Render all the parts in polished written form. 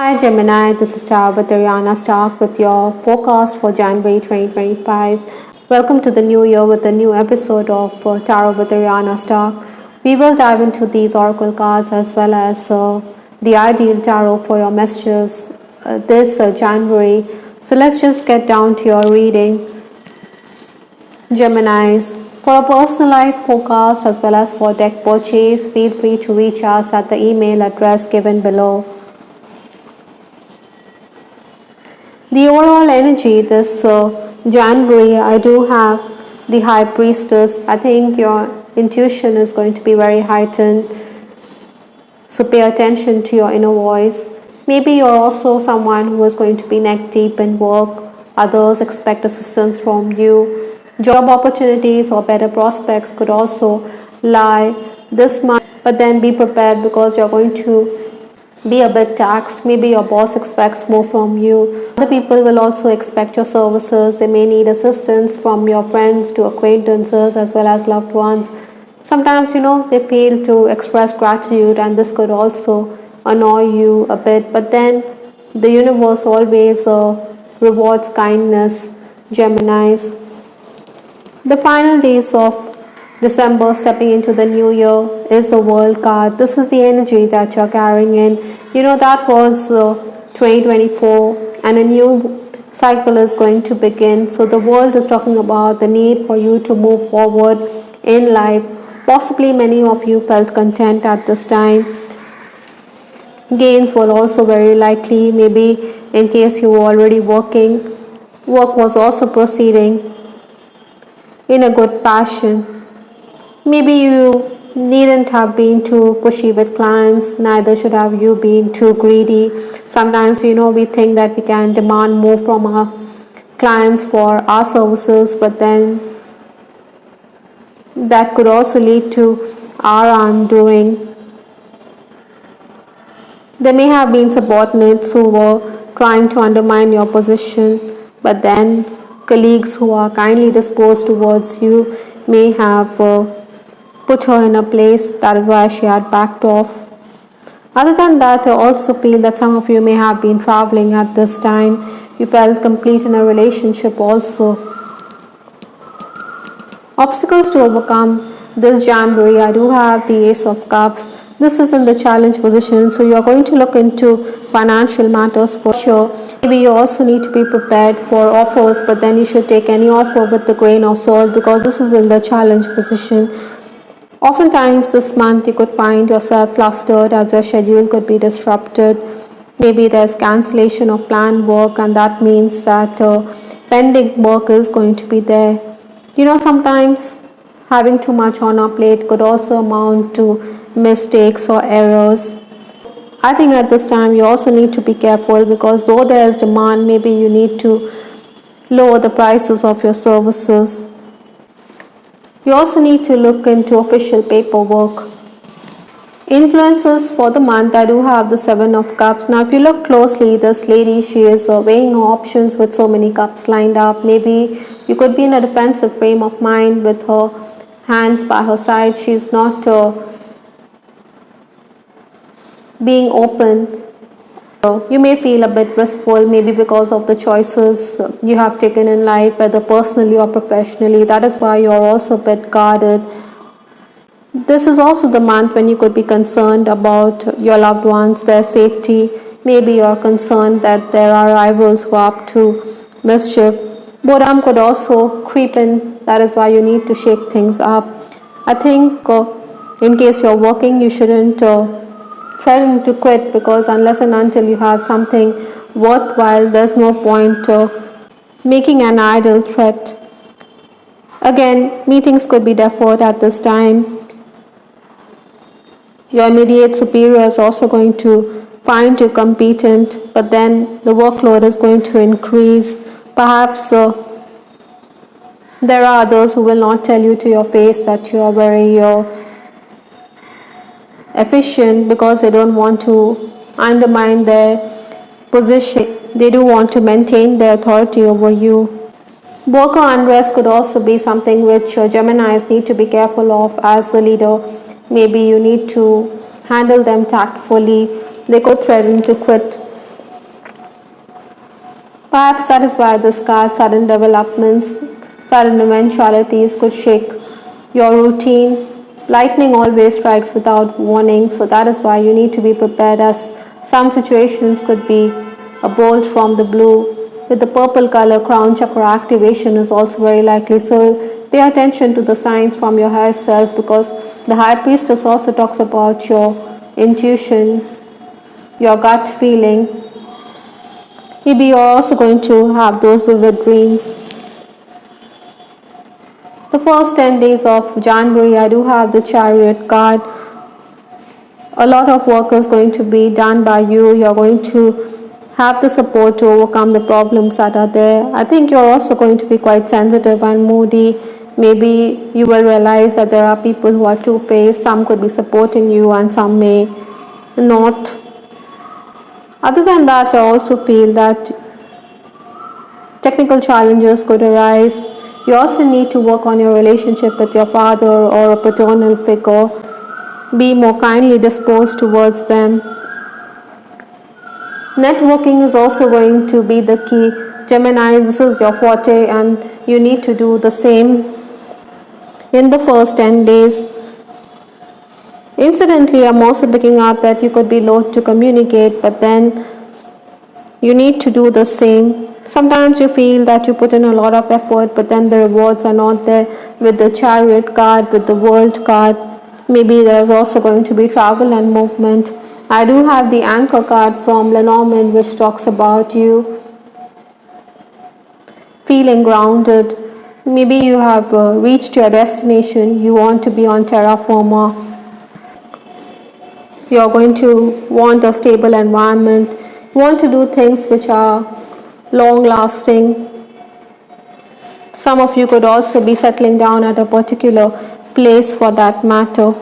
Hi Gemini, this is Star with Ariana Stark with your forecast for January 2025. Welcome to the new year with a new episode of Tarot with Ariana Stark. We will dive into these oracle cards as well as the ideal tarot for your messages this January. So let's just get down to your reading. Geminis, for a personalized forecast as well as for deck purchase, feel free to reach us at the email address given below. The overall energy this January, I do have the High Priestess. I think your intuition is going to be very heightened. So pay attention to your inner voice. Maybe you're also someone who is going to be neck deep in work. Others expect assistance from you. Job opportunities or better prospects could also lie this month. But then be prepared because you're going to be a bit taxed. Maybe your boss expects more from you. Other people will also expect your services. They may need assistance from your friends to acquaintances as well as loved ones. Sometimes, they fail to express gratitude, and this could also annoy you a bit. But then the universe always rewards kindness, Geminis. The final days of December, stepping into the new year, is the World card. This is the energy that you're carrying in. That was 2024 and a new cycle is going to begin. So the world is talking about the need for you to move forward in life. Possibly many of you felt content at this time. Gains were also very likely. Maybe in case you were already working, work was also proceeding in a good fashion. Maybe you needn't have been too pushy with clients, neither should have you been too greedy. Sometimes, we think that we can demand more from our clients for our services, but then that could also lead to our undoing. There may have been subordinates who were trying to undermine your position, but then colleagues who are kindly disposed towards you may have put her in a place. That is why she had backed off. Other than that, I also feel that some of you may have been traveling at this time. You felt complete in a relationship also. Obstacles to overcome this January, I do have the Ace of Cups. This is in the challenge position, so you are going to look into financial matters for sure. Maybe you also need to be prepared for offers, but then you should take any offer with a grain of salt because this is in the challenge position. Oftentimes this month you could find yourself flustered as your schedule could be disrupted. Maybe there's cancellation of planned work, and that means that pending work is going to be there. Sometimes having too much on our plate could also amount to mistakes or errors. I think at this time you also need to be careful because though there is demand, maybe you need to lower the prices of your services. You also need to look into official paperwork. Influences for the month, I do have the Seven of Cups. Now if you look closely, this lady, she is weighing her options with so many cups lined up. Maybe you could be in a defensive frame of mind with her hands by her side. She's not being open. You may feel a bit wistful, maybe because of the choices you have taken in life, whether personally or professionally. That is why you are also a bit guarded. This is also the month when you could be concerned about your loved ones, their safety. Maybe you are concerned that there are rivals who are up to mischief. Boredom could also creep in. That is why you need to shake things up. I think in case you are working, you shouldn't threaten to quit because unless and until you have something worthwhile, there's no point making an idle threat. Again, meetings could be deferred at this time. Your immediate superior is also going to find you competent, but then the workload is going to increase. Perhaps there are others who will not tell you to your face that you are very efficient because they don't want to undermine their position. They do want to maintain their authority over you. Worker unrest could also be something which Geminis need to be careful of as the leader. Maybe you need to handle them tactfully. They could threaten to quit Perhaps that is why this card, sudden developments, sudden eventualities could shake your routine. Lightning always strikes without warning, so that is why you need to be prepared, as some situations could be a bolt from the blue. With the purple color, crown chakra activation is also very likely. So pay attention to the signs from your higher self, because the high priestess also talks about your intuition, your gut feeling. Maybe you're also going to have those vivid dreams. The first 10 days of January, I do have the Chariot card. A lot of work is going to be done by you. You're going to have the support to overcome the problems that are there. I think you're also going to be quite sensitive and moody. Maybe you will realize that there are people who are two-faced. Some could be supporting you and some may not. Other than that, I also feel that technical challenges could arise. You also need to work on your relationship with your father or a paternal figure. Be more kindly disposed towards them. Networking is also going to be the key. Gemini, this is your forte and you need to do the same in the first 10 days. Incidentally, I'm also picking up that you could be loath to communicate, but then you need to do the same. Sometimes you feel that you put in a lot of effort, but then the rewards are not there. With the Chariot card, with the World card, maybe there's also going to be travel and movement. I do have the Anchor card from Lenormand, which talks about you feeling grounded. Maybe you have reached your destination. You want to be on terra firma. You're going to want a stable environment. You want to do things which are long lasting. Some of you could also be settling down at a particular place for that matter.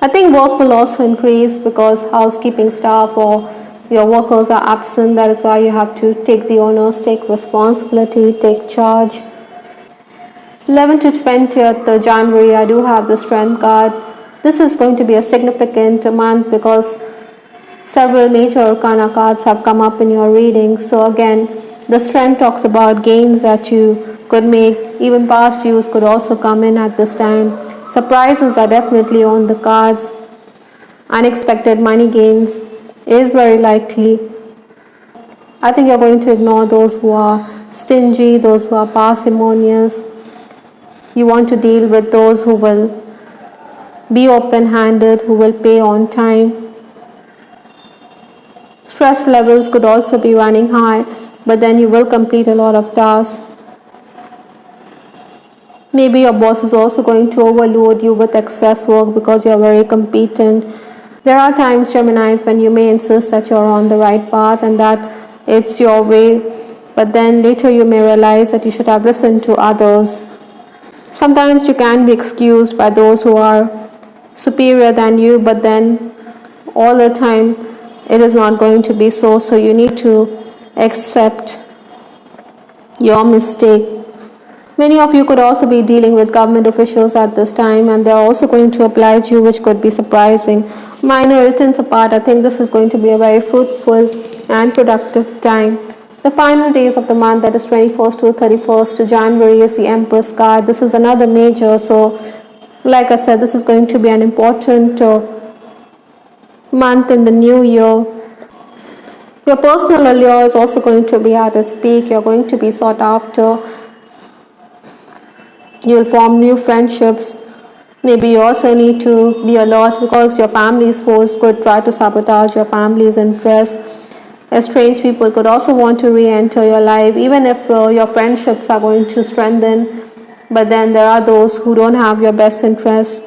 I think work will also increase because housekeeping staff or your workers are absent. That is why you have to take the onus, take responsibility, take charge. 11th to 20th January, I do have the Strength card. This is going to be a significant month because several major arcana cards have come up in your reading. So again, the Strength talks about gains that you could make. Even past dues could also come in at this time. Surprises are definitely on the cards. Unexpected money gains is very likely. I think you're going to ignore those who are stingy, those who are parsimonious. You want to deal with those who will be open-handed, who will pay on time. Stress levels could also be running high, but then you will complete a lot of tasks. Maybe your boss is also going to overload you with excess work because you're very competent. There are times, Geminis, when you may insist that you're on the right path and that it's your way, but then later you may realize that you should have listened to others. Sometimes you can be excused by those who are superior than you, but then all the time it is not going to be so. So you need to accept your mistake. Many of you could also be dealing with government officials at this time, and they're also going to oblige you, which could be surprising. Minor irritants apart, I think this is going to be a very fruitful and productive time. The final days of the month, that is 21st to 31st January, is the Empress card. This is another major, so like I said, this is going to be an important month in the new year. Your personal allure is also going to be at its peak. You're going to be sought after. You'll form new friendships. Maybe you also need to be alert because your family's foes could try to sabotage your family's interests. Estranged people could also want to re-enter your life, even if your friendships are going to strengthen. But then there are those who don't have your best interests.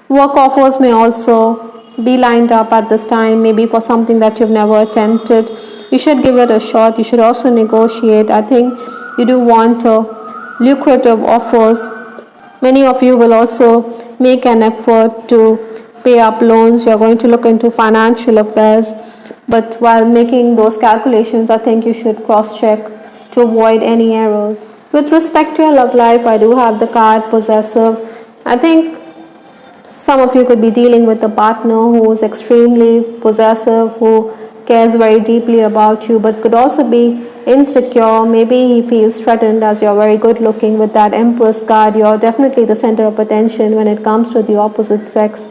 Work offers may also be lined up at this time, maybe for something that you've never attempted. You should give it a shot. You should also negotiate. I think you do want lucrative offers. Many of you will also make an effort to pay up loans. You're going to look into financial affairs. But while making those calculations, I think you should cross-check to avoid any errors. With respect to your love life, I do have the card Possessive. I think some of you could be dealing with a partner who is extremely possessive, who cares very deeply about you, but could also be insecure. Maybe he feels threatened as you're very good looking with that Empress card. You're definitely the center of attention when it comes to the opposite sex.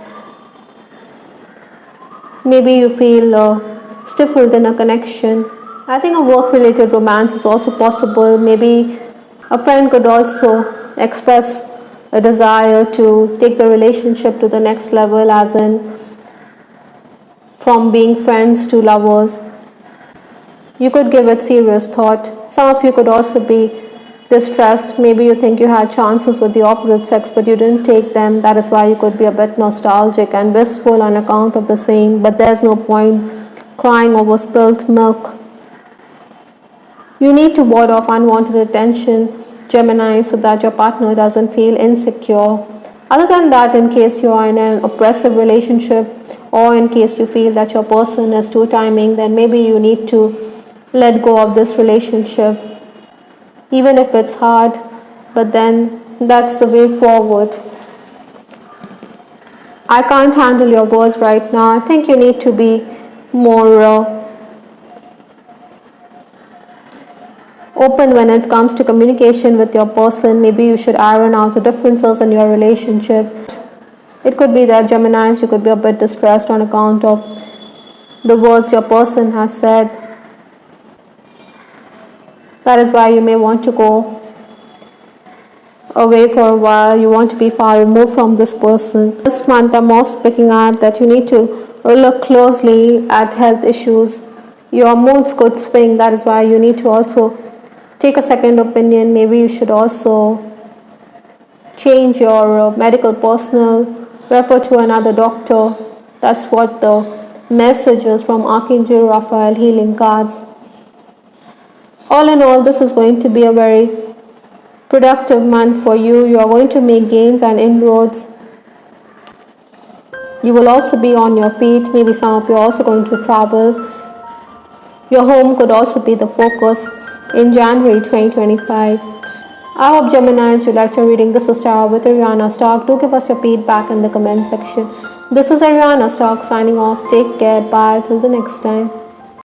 Maybe you feel stifled in a connection. I think a work-related romance is also possible. Maybe a friend could also express a desire to take the relationship to the next level, as in from being friends to lovers. You could give it serious thought. Some of you could also be distressed. Maybe you think you had chances with the opposite sex but you didn't take them. That is why you could be a bit nostalgic and wistful on account of the same, but there's no point crying over spilt milk. You need to ward off unwanted attention, Gemini, so that your partner doesn't feel insecure. Other than that, in case you are in an oppressive relationship or in case you feel that your person is too timing, then maybe you need to let go of this relationship, even if it's hard, but then that's the way forward. I can't handle your words right now. I think you need to be more open when it comes to communication with your person. Maybe you should iron out the differences in your relationship. It could be that Geminis, you could be a bit distressed on account of the words your person has said. That is why you may want to go away for a while. You want to be far removed from this person. This month I'm also picking up that you need to look closely at health issues. Your moods could swing. That is why you need to also take a second opinion. Maybe you should also change your medical personnel, refer to another doctor. That's what the message is from Archangel Raphael healing cards. All in all, this is going to be a very productive month for you. You are going to make gains and inroads. You will also be on your feet. Maybe some of you are also going to travel. Your home could also be the focus in January 2025. I hope Geminis, you liked your reading. This is Tara with Ariana Stark. Do give us your feedback in the comment section. This is Ariana Stark signing off. Take care. Bye. Till the next time.